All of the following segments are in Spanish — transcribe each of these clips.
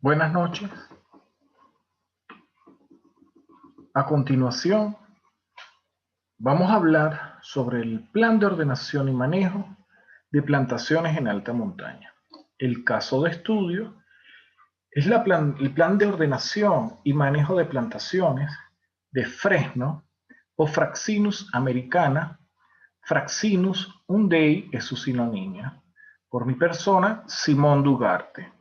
Buenas noches. A continuación, vamos a hablar sobre el plan de ordenación y manejo de plantaciones en alta montaña. El caso de estudio es el plan de ordenación y manejo de plantaciones de fresno o Fraxinus americana. Fraxinus undei es su sinonimia. Por mi persona, Simón Dugarte.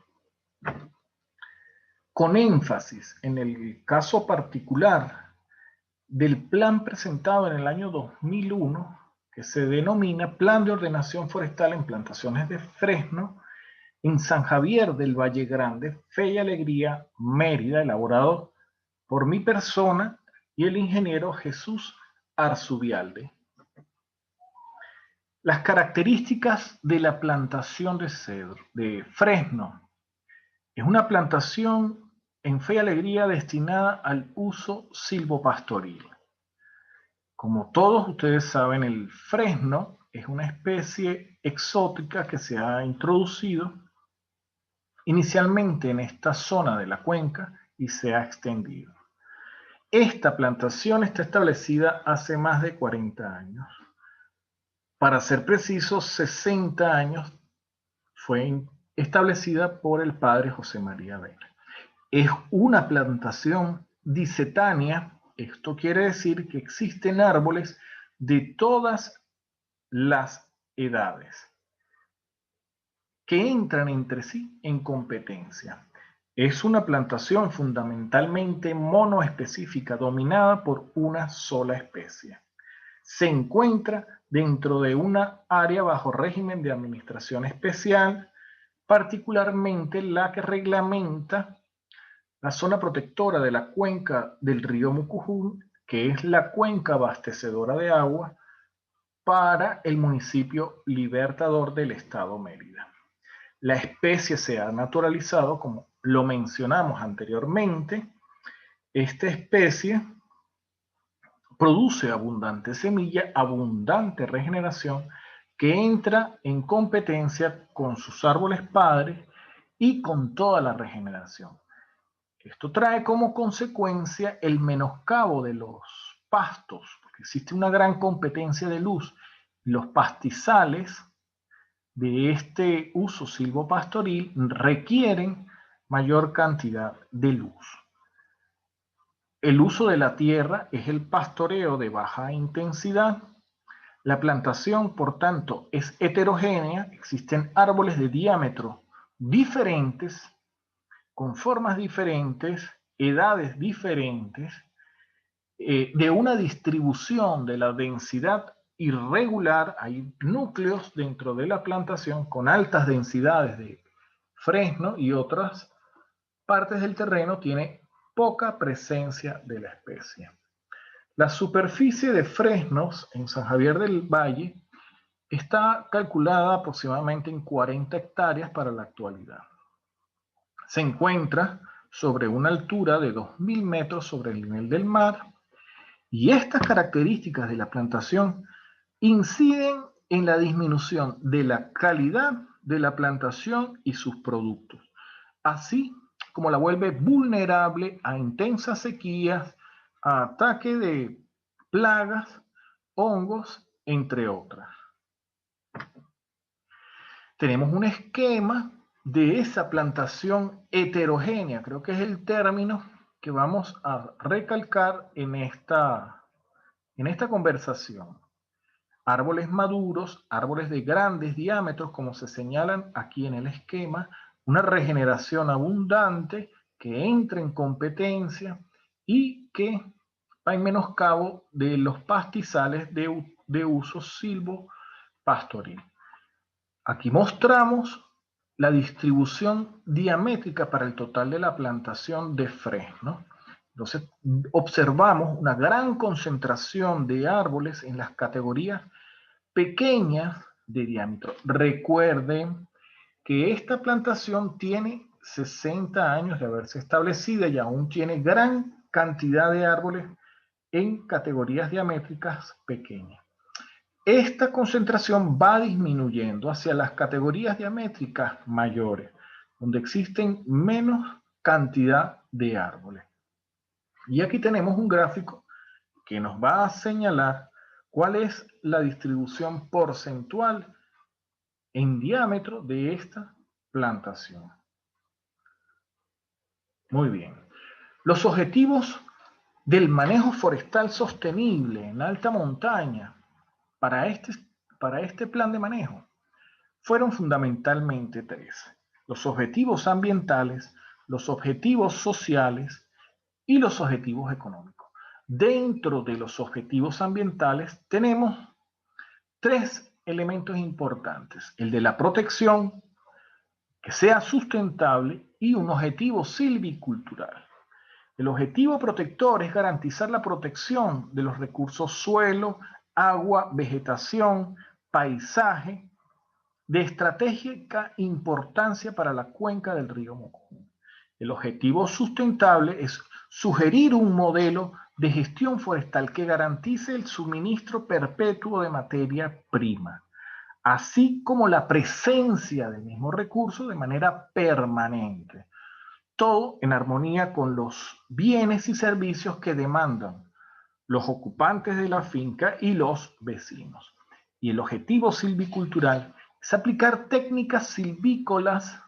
Con énfasis en el caso particular del plan presentado en el año 2001, que se denomina Plan de Ordenación Forestal en Plantaciones de Fresno, en San Javier del Valle Grande, Fe y Alegría, Mérida, elaborado por mi persona y el ingeniero Jesús Arzubialde. Las características de la plantación de cedro, de fresno. Es una plantación en Fe y Alegría destinada al uso silvopastoril. Como todos ustedes saben, el fresno es una especie exótica que se ha introducido inicialmente en esta zona de la cuenca y se ha extendido. Esta plantación está establecida hace más de 40 años. Para ser precisos, 60 años fue establecida por el padre José María Vela. Es una plantación dicetánea. Esto quiere decir que existen árboles de todas las edades que entran entre sí en competencia. Es una plantación fundamentalmente monoespecífica dominada por una sola especie. Se encuentra dentro de una área bajo régimen de administración especial, particularmente la que reglamenta la zona protectora de la cuenca del río Mucujún, que es la cuenca abastecedora de agua para el municipio Libertador del estado Mérida. La especie se ha naturalizado, como lo mencionamos anteriormente. Esta especie produce abundante semilla, abundante regeneración, que entra en competencia con sus árboles padres y con toda la regeneración. Esto trae como consecuencia el menoscabo de los pastos, porque existe una gran competencia de luz. Los pastizales de este uso silvopastoril requieren mayor cantidad de luz. El uso de la tierra es el pastoreo de baja intensidad. La plantación, por tanto, es heterogénea. Existen árboles de diámetro diferentes, con formas diferentes, edades diferentes, de una distribución de la densidad irregular. Hay núcleos dentro de la plantación con altas densidades de fresno y otras partes del terreno tiene poca presencia de la especie. La superficie de fresnos en San Javier del Valle está calculada aproximadamente en 40 hectáreas para la actualidad. Se encuentra sobre una altura de 2.000 metros sobre el nivel del mar, y estas características de la plantación inciden en la disminución de la calidad de la plantación y sus productos, así como la vuelve vulnerable a intensas sequías, a ataque de plagas, hongos, entre otras. Tenemos un esquema de esa plantación heterogénea, creo que es el término que vamos a recalcar en esta conversación. Árboles maduros, árboles de grandes diámetros, como se señalan aquí en el esquema, una regeneración abundante que entra en competencia y que va en menoscabo de los pastizales de uso silvopastoril. Aquí mostramos la distribución diamétrica para el total de la plantación de fresno. Entonces, observamos una gran concentración de árboles en las categorías pequeñas de diámetro. Recuerden que esta plantación tiene 60 años de haberse establecida y aún tiene gran cantidad de árboles en categorías diamétricas pequeñas. Esta concentración va disminuyendo hacia las categorías diamétricas mayores, donde existen menos cantidad de árboles. Y aquí tenemos un gráfico que nos va a señalar cuál es la distribución porcentual en diámetro de esta plantación. Muy bien. Los objetivos del manejo forestal sostenible en alta montaña para este plan de manejo fueron fundamentalmente tres: los objetivos ambientales, los objetivos sociales y los objetivos económicos. Dentro de los objetivos ambientales tenemos tres elementos importantes: el de la protección, que sea sustentable, y un objetivo silvicultural. El objetivo protector es garantizar la protección de los recursos suelo, agua, vegetación, paisaje, de estratégica importancia para la cuenca del río Mocón. El objetivo sustentable es sugerir un modelo de gestión forestal que garantice el suministro perpetuo de materia prima, así como la presencia del mismo recurso de manera permanente. Todo en armonía con los bienes y servicios que demandan los ocupantes de la finca y los vecinos. Y el objetivo silvicultural es aplicar técnicas silvícolas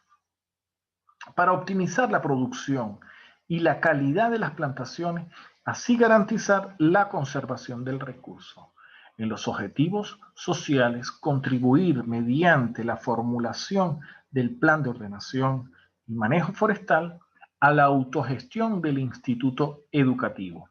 para optimizar la producción y la calidad de las plantaciones, así garantizar la conservación del recurso. En los objetivos sociales, contribuir mediante la formulación del plan de ordenación y manejo forestal a la autogestión del instituto educativo.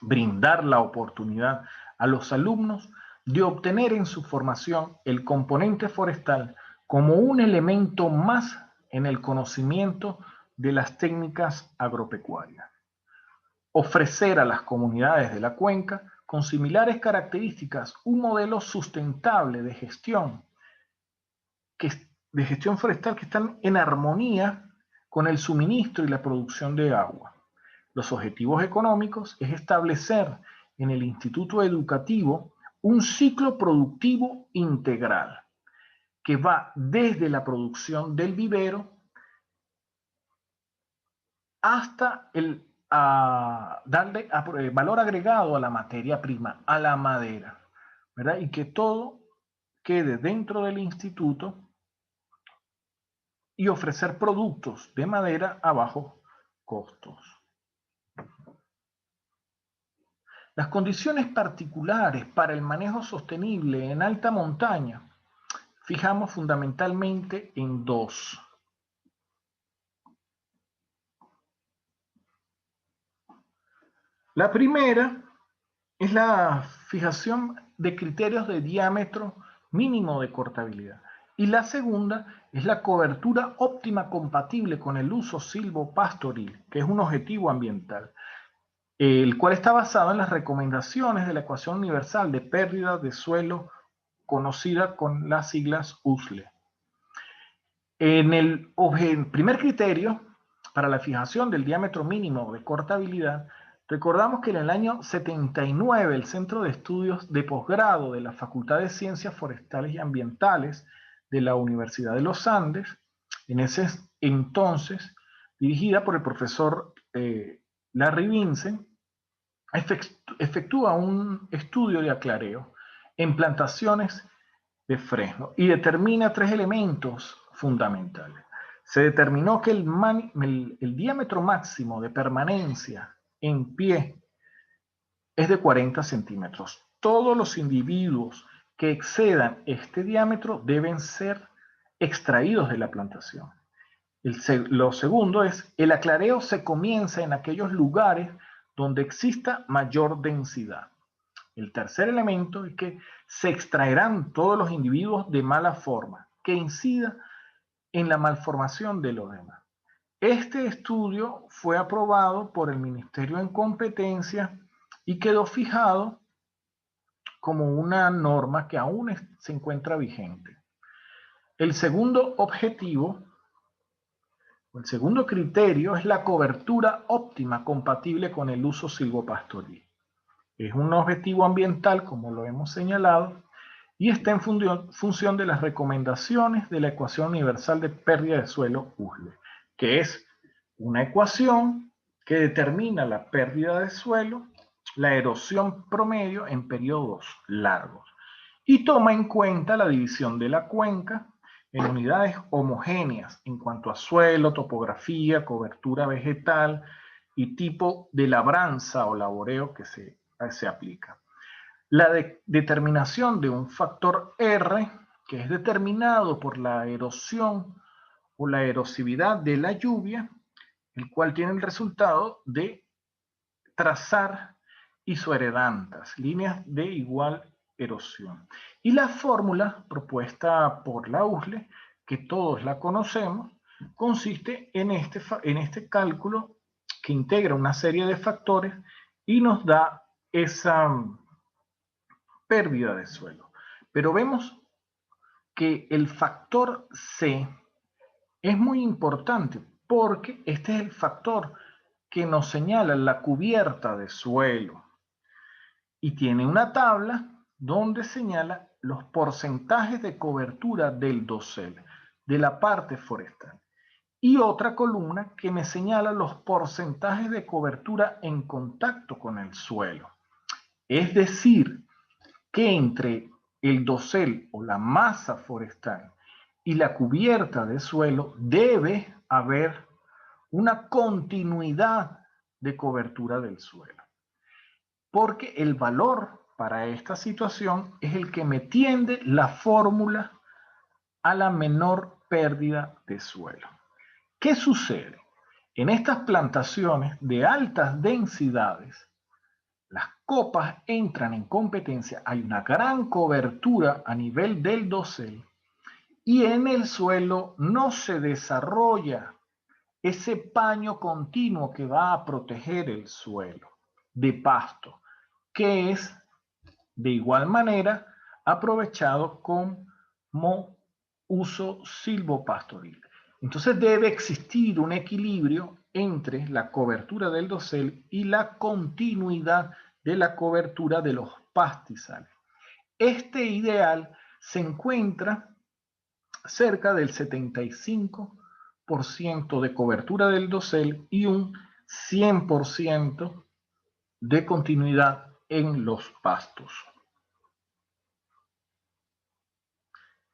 Brindar la oportunidad a los alumnos de obtener en su formación el componente forestal como un elemento más en el conocimiento de las técnicas agropecuarias. Ofrecer a las comunidades de la cuenca con similares características un modelo sustentable de gestión forestal que están en armonía con el suministro y la producción de agua. Los objetivos económicos es establecer en el instituto educativo un ciclo productivo integral que va desde la producción del vivero hasta darle valor agregado a la materia prima, a la madera, ¿verdad? Y que todo quede dentro del instituto y ofrecer productos de madera a bajos costos. Las condiciones particulares para el manejo sostenible en alta montaña fijamos fundamentalmente en dos. La primera es la fijación de criterios de diámetro mínimo de cortabilidad. Y la segunda es la cobertura óptima compatible con el uso silvopastoril, que es un objetivo ambiental, el cual está basado en las recomendaciones de la Ecuación Universal de Pérdida de Suelo, conocida con las siglas USLE. En el primer criterio, para la fijación del diámetro mínimo de cortabilidad, recordamos que en el año 79 el Centro de Estudios de Posgrado de la Facultad de Ciencias Forestales y Ambientales de la Universidad de los Andes, en ese entonces dirigida por el profesor Larry Vincent, efectúa un estudio de aclareo en plantaciones de fresno y determina tres elementos fundamentales. Se determinó que el diámetro máximo de permanencia en pie es de 40 centímetros. Todos los individuos que excedan este diámetro deben ser extraídos de la plantación. Lo segundo es, el aclareo se comienza en aquellos lugares donde exista mayor densidad. El tercer elemento es que se extraerán todos los individuos de mala forma, que incida en la malformación de los demás. Este estudio fue aprobado por el Ministerio en competencia y quedó fijado como una norma que aún se encuentra vigente. El segundo objetivo, el segundo criterio es la cobertura óptima compatible con el uso silvopastoril. Es un objetivo ambiental, como lo hemos señalado, y está en función de las recomendaciones de la Ecuación Universal de Pérdida de Suelo USLE, que es una ecuación que determina la pérdida de suelo, la erosión promedio en periodos largos y toma en cuenta la división de la cuenca en unidades homogéneas en cuanto a suelo, topografía, cobertura vegetal y tipo de labranza o laboreo que se aplica. La determinación de un factor R, que es determinado por la erosión o la erosividad de la lluvia, el cual tiene el resultado de trazar isoheredantas, líneas de igual erosión. Y la fórmula propuesta por la USLE, que todos la conocemos, consiste en este cálculo que integra una serie de factores y nos da esa pérdida de suelo. Pero vemos que el factor C es muy importante porque este es el factor que nos señala la cubierta de suelo y tiene una tabla donde señala los porcentajes de cobertura del dosel, de la parte forestal, y otra columna que me señala los porcentajes de cobertura en contacto con el suelo. Es decir, que entre el dosel o la masa forestal y la cubierta de suelo debe haber una continuidad de cobertura del suelo. Porque el valor para esta situación es el que me tiende la fórmula a la menor pérdida de suelo. ¿Qué sucede? En estas plantaciones de altas densidades, las copas entran en competencia, hay una gran cobertura a nivel del dosel y en el suelo no se desarrolla ese paño continuo que va a proteger el suelo de pasto, que es de igual manera aprovechado como uso silvopastoril. Entonces debe existir un equilibrio entre la cobertura del dosel y la continuidad de la cobertura de los pastizales. Este ideal se encuentra cerca del 75% de cobertura del dosel y un 100% de continuidad en los pastos.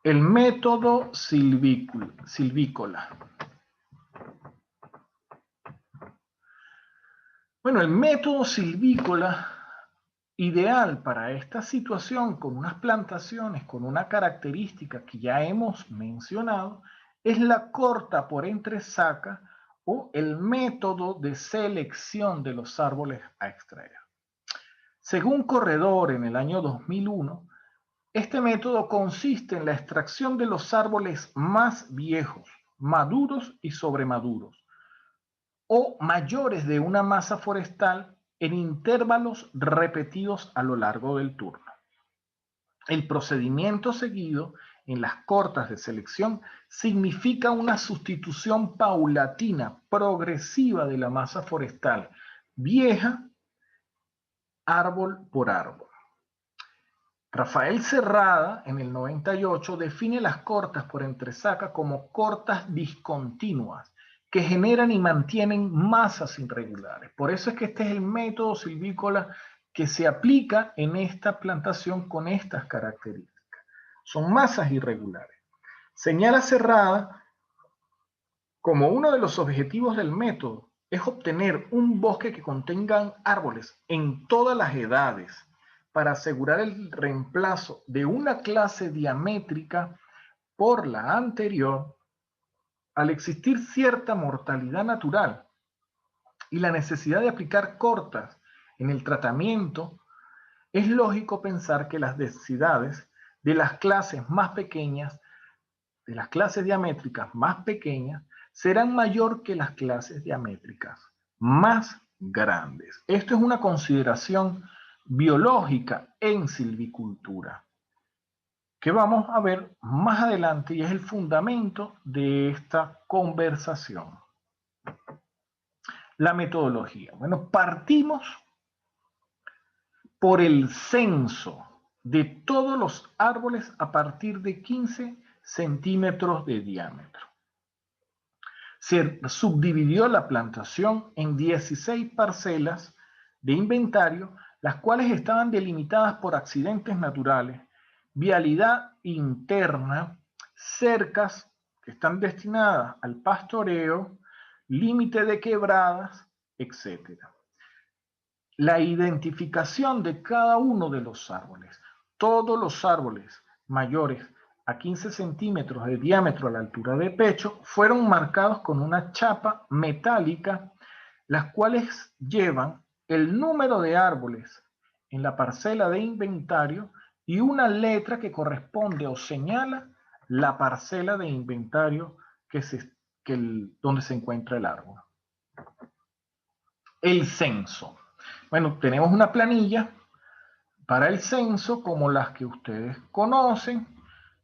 El método silvícola. Bueno, el método silvícola ideal para esta situación con unas plantaciones, con una característica que ya hemos mencionado, es la corta por entresaca o el método de selección de los árboles a extraer. Según Corredor en el año 2001, este método consiste en la extracción de los árboles más viejos, maduros y sobremaduros, o mayores de una masa forestal en intervalos repetidos a lo largo del turno. El procedimiento seguido en las cortas de selección significa una sustitución paulatina, progresiva de la masa forestal vieja, árbol por árbol. Rafael Serrada, en el 98, define las cortas por entresaca como cortas discontinuas, que generan y mantienen masas irregulares. Por eso es que este es el método silvícola que se aplica en esta plantación con estas características. Son masas irregulares. Señala Serrada como uno de los objetivos del método es obtener un bosque que contenga árboles en todas las edades, para asegurar el reemplazo de una clase diamétrica por la anterior al existir cierta mortalidad natural y la necesidad de aplicar cortas en el tratamiento. Es lógico pensar que las densidades de las clases más pequeñas, de las clases diamétricas más pequeñas, serán mayor que las clases diamétricas más grandes. Esto es una consideración biológica en silvicultura, que vamos a ver más adelante y es el fundamento de esta conversación. La metodología. Bueno, partimos por el censo de todos los árboles a partir de 15 centímetros de diámetro. Se subdividió la plantación en 16 parcelas de inventario, las cuales estaban delimitadas por accidentes naturales, vialidad interna, cercas que están destinadas al pastoreo, límite de quebradas, etc. La identificación de cada uno de los árboles. Todos los árboles mayores a 15 centímetros de diámetro a la altura de pecho fueron marcados con una chapa metálica, las cuales llevan el número de árboles en la parcela de inventario y una letra que corresponde o señala la parcela de inventario donde se encuentra el árbol. El censo. Bueno, tenemos una planilla para el censo como las que ustedes conocen,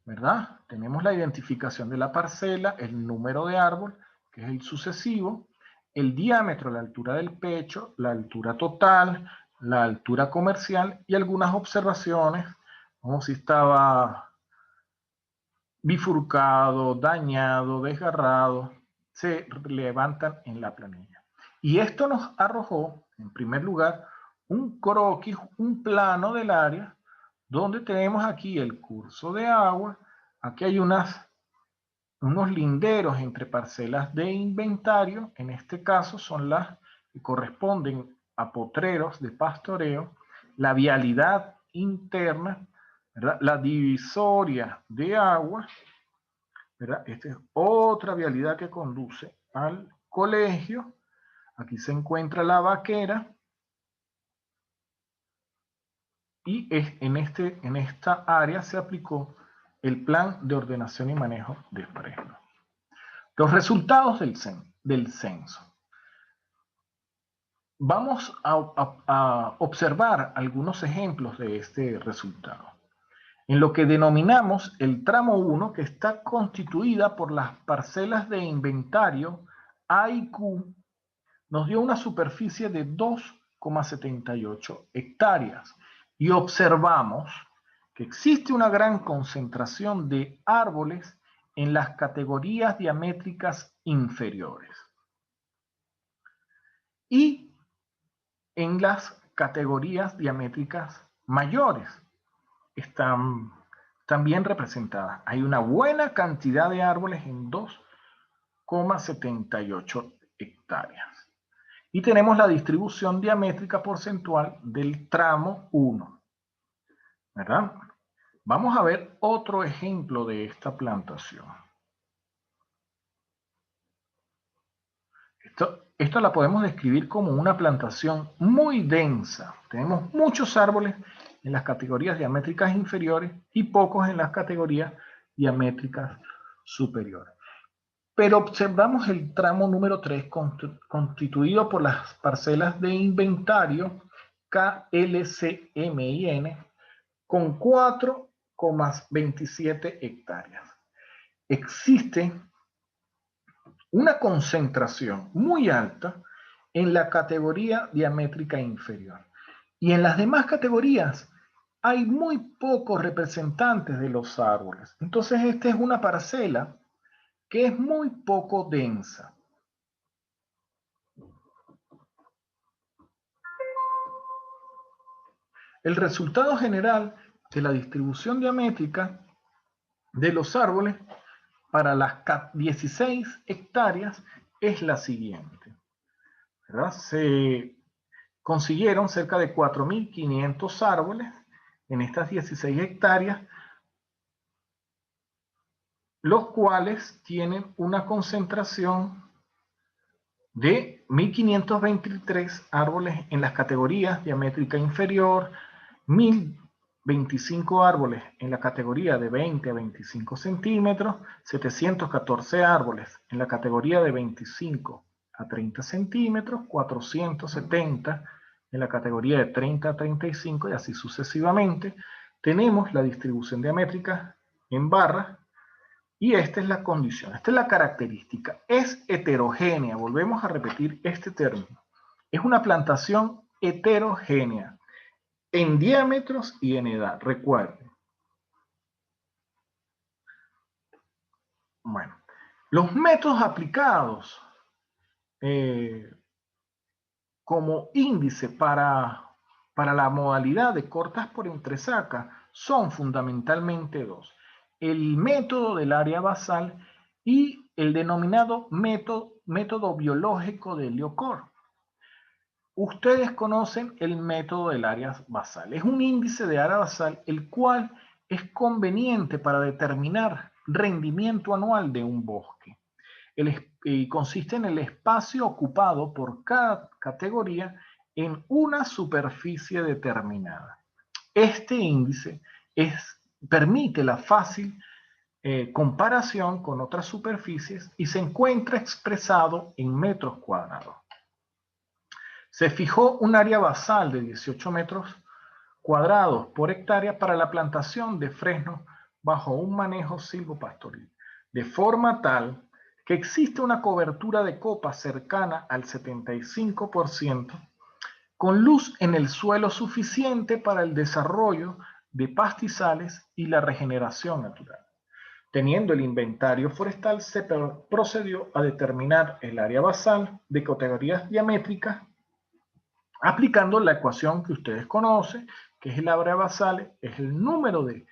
¿verdad? Tenemos la identificación de la parcela, el número de árbol, que es el sucesivo, el diámetro, la altura del pecho, la altura total, la altura comercial y algunas observaciones, como si estaba bifurcado, dañado, desgarrado, se levantan en la planilla. Y esto nos arrojó, en primer lugar, un croquis, un plano del área, donde tenemos aquí el curso de agua, aquí hay unos linderos entre parcelas de inventario, en este caso son las que corresponden a potreros de pastoreo, la vialidad interna, ¿verdad? La divisoria de agua, ¿verdad? Esta es otra vialidad que conduce al colegio. Aquí se encuentra la vaquera. Y en esta área se aplicó el plan de ordenación y manejo de Fresno. Los resultados del censo. Vamos a observar algunos ejemplos de este resultado. En lo que denominamos el tramo 1, que está constituida por las parcelas de inventario A y Q, nos dio una superficie de 2,78 hectáreas y observamos que existe una gran concentración de árboles en las categorías diamétricas inferiores y en las categorías diamétricas mayores están también representadas. Hay una buena cantidad de árboles en 2,78 hectáreas. Y tenemos la distribución diamétrica porcentual del tramo 1. ¿Verdad? Vamos a ver otro ejemplo de esta plantación. Esto la podemos describir como una plantación muy densa. Tenemos muchos árboles en las categorías diamétricas inferiores y pocos en las categorías diamétricas superiores. Pero observamos el tramo número 3 constituido por las parcelas de inventario KLCMIN con 4,27 hectáreas. Existe una concentración muy alta en la categoría diamétrica inferior. Y en las demás categorías hay muy pocos representantes de los árboles. Entonces esta es una parcela que es muy poco densa. El resultado general de la distribución diamétrica de los árboles para las 16 hectáreas es la siguiente. ¿Verdad? Se consiguieron cerca de 4.500 árboles en estas 16 hectáreas, los cuales tienen una concentración de 1.523 árboles en las categorías diamétrica inferior, 1.025 árboles en la categoría de 20 a 25 centímetros, 714 árboles en la categoría de 25 a 30 centímetros, 470 en la categoría de 30 a 35 y así sucesivamente. Tenemos la distribución diamétrica en barras y esta es la condición, esta es la característica. Es heterogénea, volvemos a repetir este término. Es una plantación heterogénea en diámetros y en edad, recuerden. Bueno, Los métodos aplicados como índice para la modalidad de cortas por entresaca son fundamentalmente dos: el método del área basal y el denominado método biológico de Liocor. Ustedes conocen el método del área basal. Es un índice de área basal el cual es conveniente para determinar rendimiento anual de un bosque. Consiste en el espacio ocupado por cada categoría en una superficie determinada. Este índice permite la fácil comparación con otras superficies y se encuentra expresado en metros cuadrados. Se fijó un área basal de 18 metros cuadrados por hectárea para la plantación de fresnos bajo un manejo silvopastoril, de forma tal que existe una cobertura de copa cercana al 75%, con luz en el suelo suficiente para el desarrollo de pastizales y la regeneración natural. Teniendo el inventario forestal, se procedió a determinar el área basal de categorías diamétricas aplicando la ecuación que ustedes conocen, que es el área basal, es el número de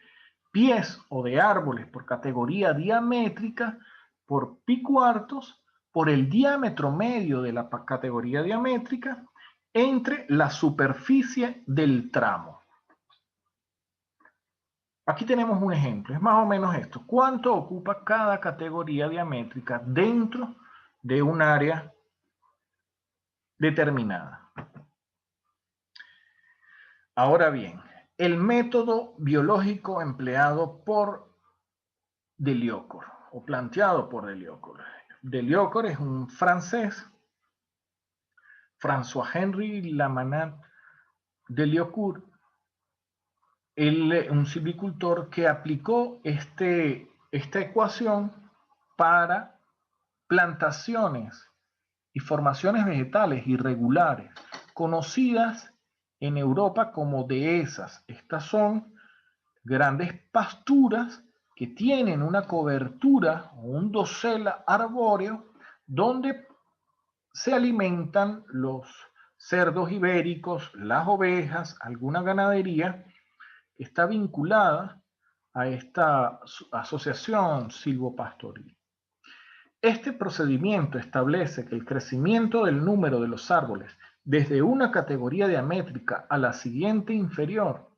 pies o de árboles por categoría diamétrica por pi cuartos por el diámetro medio de la categoría diamétrica entre la superficie del tramo. Aquí tenemos un ejemplo, es más o menos esto. ¿Cuánto ocupa cada categoría diamétrica dentro de un área determinada? Ahora bien, el método biológico empleado por de Liocor, o planteado por de Liocor. De Liocor es un francés, François-Henri Lamanat de Liocur, un silvicultor que aplicó esta ecuación para plantaciones y formaciones vegetales irregulares, conocidas en Europa como dehesas. Estas son grandes pasturas que tienen una cobertura o un dosel arbóreo donde se alimentan los cerdos ibéricos, las ovejas, alguna ganadería que está vinculada a esta asociación silvopastoril. Este procedimiento establece que el crecimiento del número de los árboles desde una categoría diamétrica a la siguiente inferior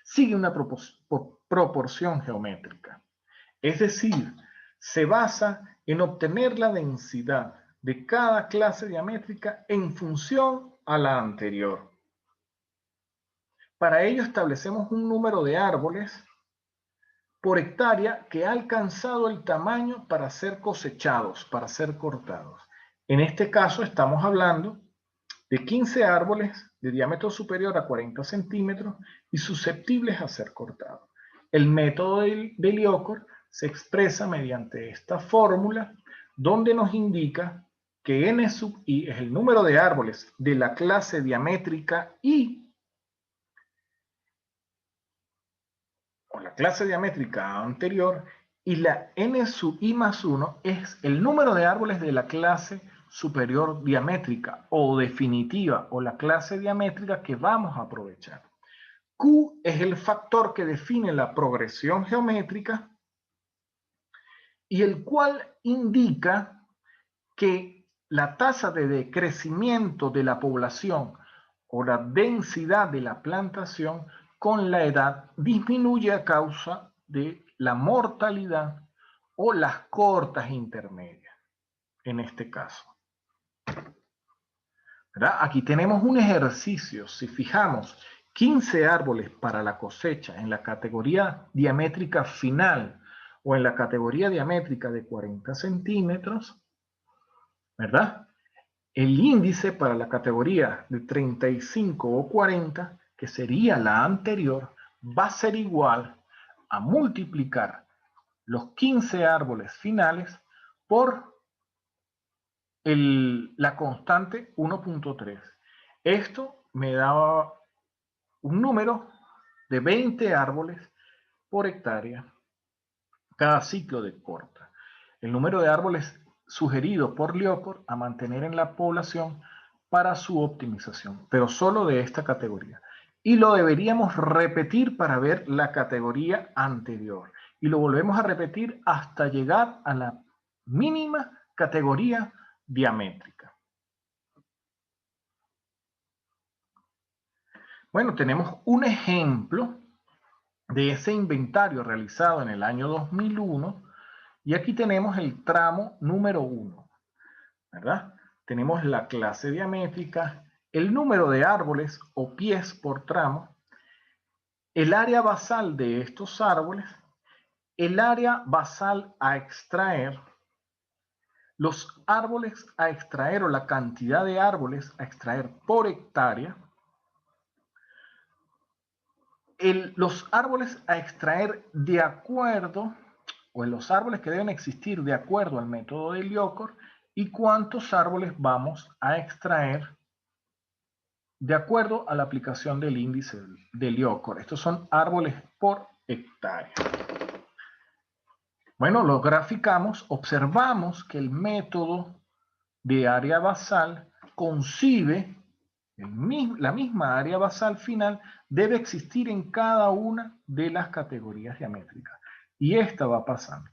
sigue una proporción geométrica. Es decir, se basa en obtener la densidad de cada clase diamétrica en función a la anterior. Para ello establecemos un número de árboles por hectárea que ha alcanzado el tamaño para ser cosechados, para ser cortados. En este caso estamos hablando de 15 árboles de diámetro superior a 40 centímetros y susceptibles a ser cortados. El método de Liocor se expresa mediante esta fórmula donde nos indica que n sub i es el número de árboles de la clase diamétrica i, o la clase diamétrica anterior, y la n sub i más 1 es el número de árboles de la clase superior diamétrica o definitiva, o la clase diamétrica que vamos a aprovechar. Q es el factor que define la progresión geométrica y el cual indica que la tasa de decrecimiento de la población o la densidad de la plantación con la edad disminuye a causa de la mortalidad o las cortas intermedias, en este caso. ¿Verdad? Aquí tenemos un ejercicio. Si fijamos 15 árboles para la cosecha en la categoría diamétrica final o en la categoría diamétrica de 40 centímetros, ¿verdad? El índice para la categoría de 35 o 40, que sería la anterior, va a ser igual a multiplicar los 15 árboles finales por la constante 1.3. Esto me da un número de 20 árboles por hectárea cada ciclo de corta. el número de árboles sugerido por Liocor a mantener en la población para su optimización, pero solo de esta categoría. Y lo deberíamos repetir para ver la categoría anterior. Y lo volvemos a repetir hasta llegar a la mínima categoría diamétrica. Bueno, tenemos un ejemplo de ese inventario realizado en el año 2001 y aquí tenemos el tramo número 1, ¿verdad? Tenemos la clase diamétrica, el número de árboles o pies por tramo, el área basal de estos árboles, el área basal a extraer, los árboles a extraer o la cantidad de árboles a extraer por hectárea, los árboles a extraer de acuerdo, o los árboles que deben existir de acuerdo al método de Liocor, y cuántos árboles vamos a extraer de acuerdo a la aplicación del índice de Liocor. Estos son árboles por hectárea. Bueno, lo graficamos, observamos que el método de área basal concibe la misma área basal final debe existir en cada una de las categorías diamétricas. Y esta va pasando.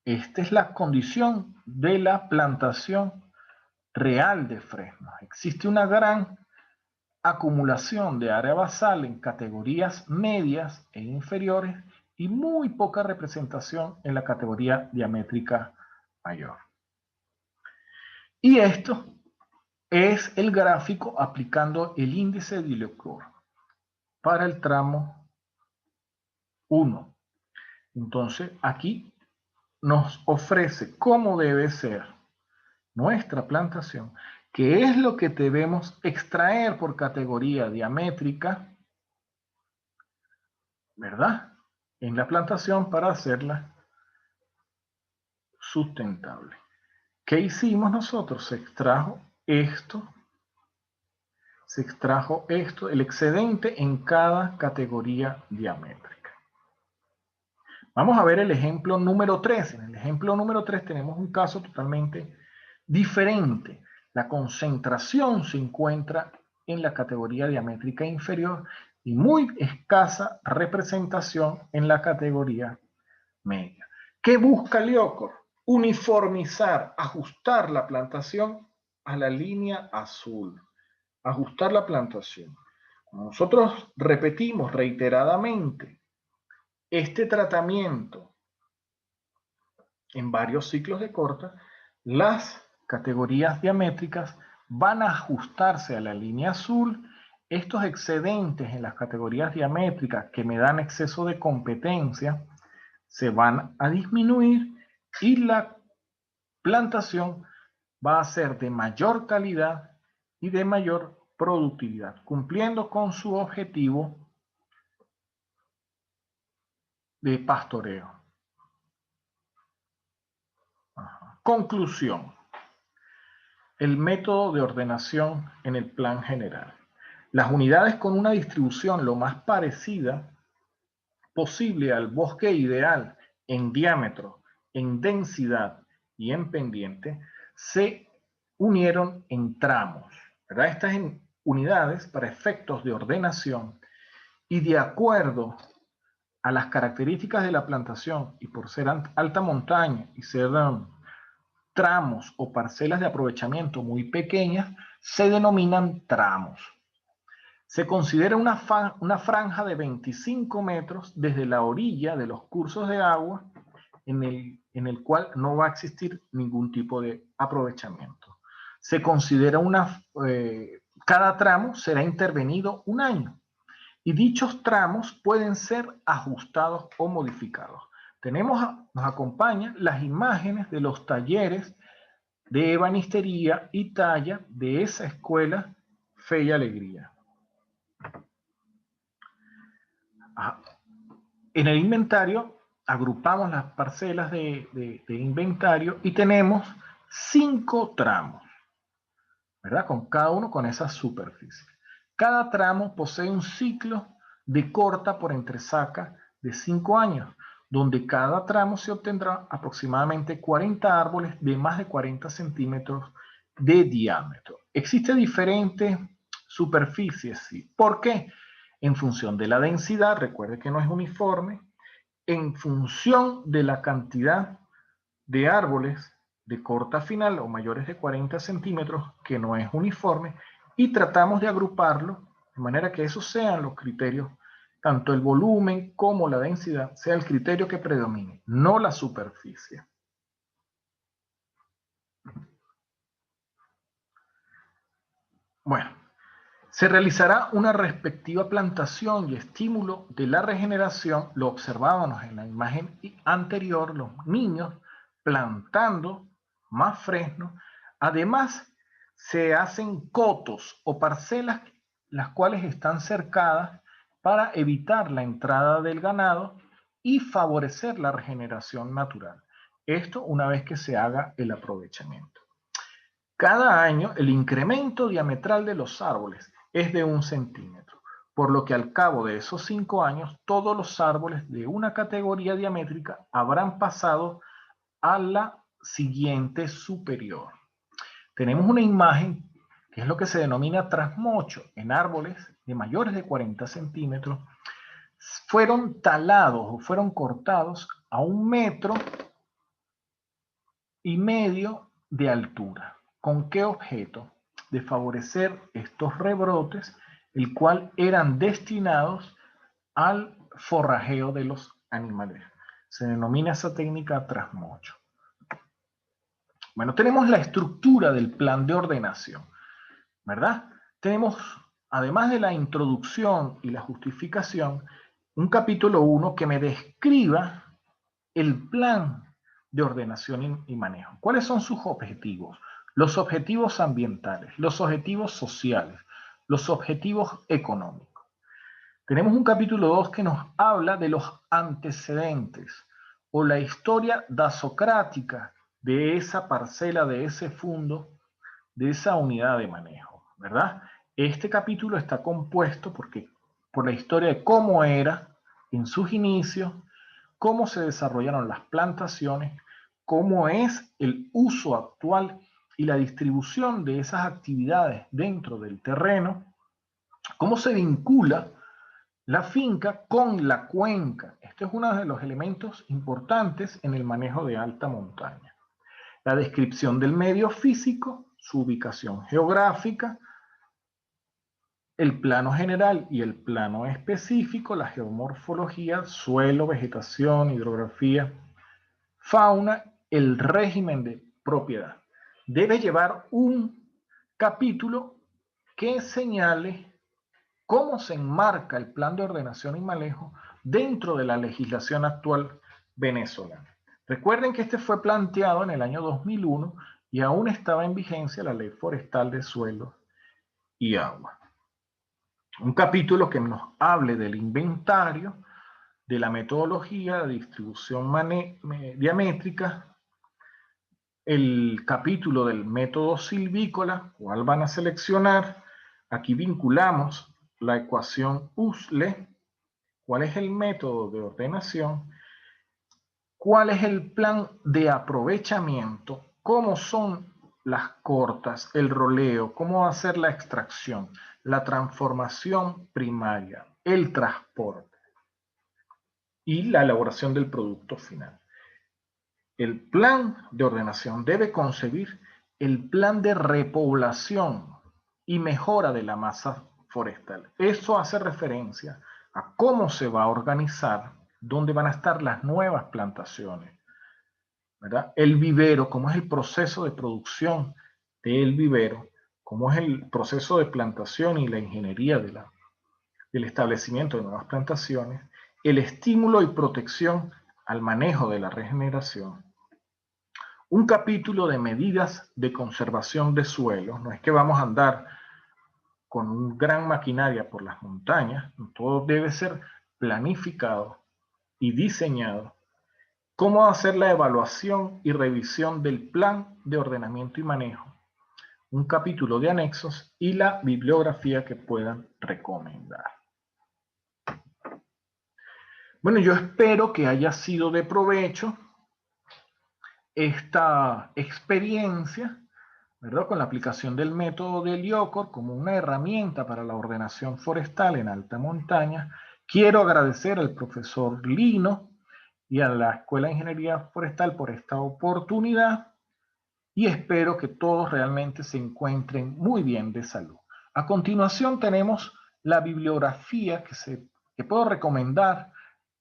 Esta es la condición de la plantación real de fresnos. Existe una gran acumulación de área basal en categorías medias e inferiores y muy poca representación en la categoría diamétrica mayor. Y esto es el gráfico aplicando el índice de Liocor para el tramo 1. Entonces, aquí nos ofrece cómo debe ser nuestra plantación, qué es lo que debemos extraer por categoría diamétrica, ¿verdad? En la plantación para hacerla sustentable. ¿Qué hicimos nosotros? Se extrajo esto, el excedente en cada categoría diamétrica. Vamos a ver el ejemplo número 3. En el ejemplo número 3 tenemos un caso totalmente diferente. La concentración se encuentra en la categoría diamétrica inferior y muy escasa representación en la categoría media. ¿Qué busca Liocor? Uniformizar, ajustar la plantación a la línea azul. Ajustar la plantación. Nosotros repetimos reiteradamente este tratamiento en varios ciclos de corta, las categorías diamétricas van a ajustarse a la línea azul. Estos excedentes en las categorías diamétricas que me dan exceso de competencia se van a disminuir y la plantación va a ser de mayor calidad y de mayor productividad, cumpliendo con su objetivo de pastoreo. Conclusión. El método de ordenación en el plan general. Las unidades con una distribución lo más parecida posible al bosque ideal en diámetro, en densidad y en pendiente se unieron en tramos, ¿verdad? Estas unidades para efectos de ordenación y de acuerdo a las características de la plantación y por ser alta montaña y ser tramos o parcelas de aprovechamiento muy pequeñas, se denominan tramos. Se considera una franja de 25 metros desde la orilla de los cursos de agua en el cual no va a existir ningún tipo de aprovechamiento. Se considera cada tramo será intervenido un año y dichos tramos pueden ser ajustados o modificados. Nos acompañan las imágenes de los talleres de ebanistería y talla de esa escuela Fe y Alegría. En el inventario agrupamos las parcelas de inventario y tenemos 5 tramos, ¿verdad? Cada uno con esa superficie. Cada tramo posee un ciclo de corta por entresaca de 5 años, donde cada tramo se obtendrá aproximadamente 40 árboles de más de 40 centímetros de diámetro. Existen diferentes superficies, ¿sí? ¿Por qué? En función de la densidad, recuerde que no es uniforme, en función de la cantidad de árboles de corta final o mayores de 40 centímetros, que no es uniforme, y tratamos de agruparlo de manera que esos sean los criterios, tanto el volumen como la densidad, sea el criterio que predomine, no la superficie. Bueno, se realizará una respectiva plantación y estímulo de la regeneración. Lo observábamos en la imagen anterior, los niños plantando más fresno. Además, se hacen cotos o parcelas, las cuales están cercadas para evitar la entrada del ganado y favorecer la regeneración natural. Esto una vez que se haga el aprovechamiento. Cada año el incremento diametral de los árboles es de 1 centímetro, por lo que al cabo de esos 5 años todos los árboles de una categoría diamétrica habrán pasado a la siguiente superior. Tenemos una imagen que es lo que se denomina trasmocho en árboles de mayores de 40 centímetros. Fueron talados o fueron cortados a 1,5 metros de altura. ¿Con qué objeto? De favorecer estos rebrotes, el cual eran destinados al forrajeo de los animales. Se denomina esa técnica trasmocho. Bueno, tenemos la estructura del plan de ordenación, ¿verdad? Tenemos, además de la introducción y la justificación, un capítulo 1 que me describa el plan de ordenación y manejo. ¿Cuáles son sus objetivos? Los objetivos ambientales, los objetivos sociales, los objetivos económicos. Tenemos un capítulo 2 que nos habla de los antecedentes o la historia dasocrática de esa parcela, de ese fundo, de esa unidad de manejo, ¿verdad? Este capítulo está compuesto por la historia de cómo era en sus inicios, cómo se desarrollaron las plantaciones, cómo es el uso actual y la distribución de esas actividades dentro del terreno, cómo se vincula la finca con la cuenca. Este es uno de los elementos importantes en el manejo de alta montaña. La descripción del medio físico, su ubicación geográfica, el plano general y el plano específico, la geomorfología, suelo, vegetación, hidrografía, fauna, el régimen de propiedad. Debe llevar un capítulo que señale cómo se enmarca el plan de ordenación y manejo dentro de la legislación actual venezolana. Recuerden que este fue planteado en el año 2001 y aún estaba en vigencia la Ley Forestal de Suelos y Agua. Un capítulo que nos hable del inventario, de la metodología, de distribución diamétrica, el capítulo del método silvícola, cuál van a seleccionar. Aquí vinculamos la ecuación USLE, cuál es el método de ordenación, cuál es el plan de aprovechamiento, cómo son las cortas, el roleo, cómo va a ser la extracción, la transformación primaria, el transporte y la elaboración del producto final. El plan de ordenación debe concebir el plan de repoblación y mejora de la masa forestal. Eso hace referencia a cómo se va a organizar, dónde van a estar las nuevas plantaciones, ¿verdad? El vivero, cómo es el proceso de producción del vivero, cómo es el proceso de plantación y la ingeniería del establecimiento de nuevas plantaciones, el estímulo y protección al manejo de la regeneración. Un capítulo de medidas de conservación de suelos. No es que vamos a andar con una gran maquinaria por las montañas, todo debe ser planificado y diseñado. Cómo hacer la evaluación y revisión del plan de ordenamiento y manejo. Un capítulo de anexos y la bibliografía que puedan recomendar. Bueno, yo espero que haya sido de provecho esta experiencia, ¿verdad? Con la aplicación del método de Liocor como una herramienta para la ordenación forestal en alta montaña. Quiero agradecer al profesor Lino y a la Escuela de Ingeniería Forestal por esta oportunidad y espero que todos realmente se encuentren muy bien de salud. A continuación tenemos la bibliografía que puedo recomendar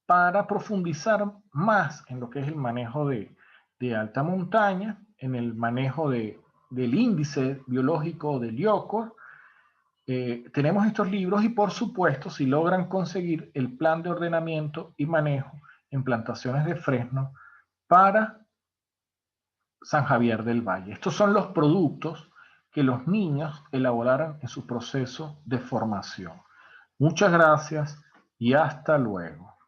para profundizar más en lo que es el manejo de alta montaña, en el manejo del índice biológico de Liocor. Tenemos estos libros y por supuesto si logran conseguir el plan de ordenamiento y manejo en plantaciones de fresno para San Javier del Valle. Estos son los productos que los niños elaboraron en su proceso de formación. Muchas gracias y hasta luego.